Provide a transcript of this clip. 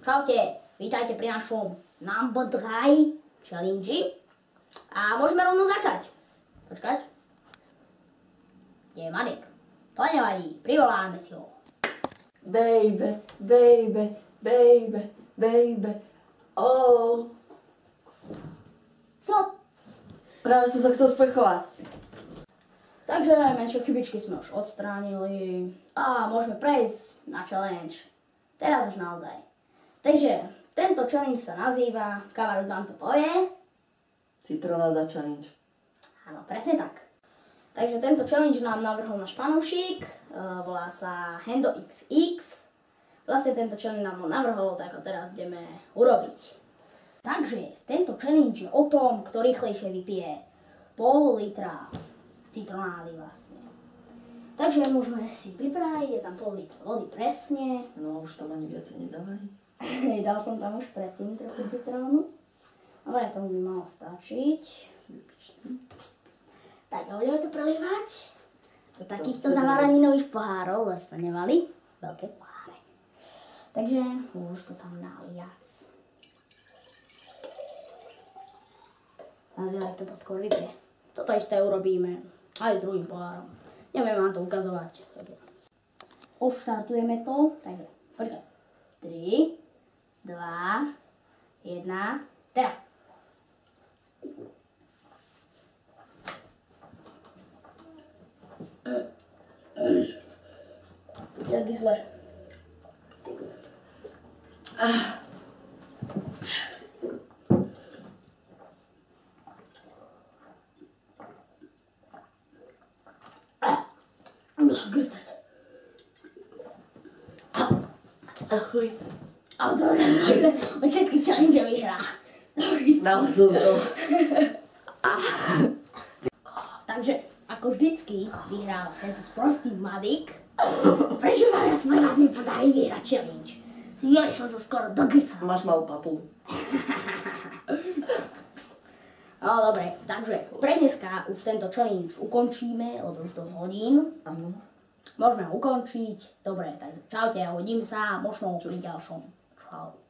Čaute, vítajte pri našom Number 3 challenge a môžeme rovno začať. Počkať. Kde je Manek? To nevadí, privoláme si ho. Baby, baby, baby, baby, oh. Co? Práve som sa chcel sprchovať. Takže najmenšie chybičky sme už odstránili a môžeme prejsť na challenge. Teraz už naozaj. Takže tento challenge sa nazýva, kamarát vám to povie. Citronáda challenge. Áno, presne tak. Takže tento challenge nám navrhol náš fanúšik, volá sa HendoXX. Vlastne tento challenge nám ho navrhol, tak ho teraz ideme urobiť. Takže tento challenge je o tom, kto rýchlejšie vypije pol litra citronády vlastne. Takže môžeme si pripraviť, je tam pol litra vody presne. No už tam ani viacej nedávaj. Dal som tam už predtým trochu citrónu. Dobre, tomu by malo stačiť. Tak a budeme to prelievať do takýchto zavaraninových pohárov, lebo sme nemali veľké poháre. Takže už to tam naliac. Ale toto skôr vyprie. Toto isté urobíme aj s druhým pohárom. Neviem vám to ukazovať. Už štartujeme to, takže počkaj. 3, 2, 1, teraz. Jaký zle. Grcať. Achuj. Ale to nemôže. On všetky challenge vyhrá. Naozaj to. Takže, ako vždycky, vyhráva tento sprostý Madik. Prečo sa mi aspoň raz nepodarí vyhrať challenge? Ja som to skoro dogrcal. Máš malú papu. No dobre, takže pre dneska už tento challenge ukončíme, lebo už dosť hodín. Áno. Môžeme ho ukončiť. Dobre, takže čaute a uvidíme sa možno pri ďalšom. Čau.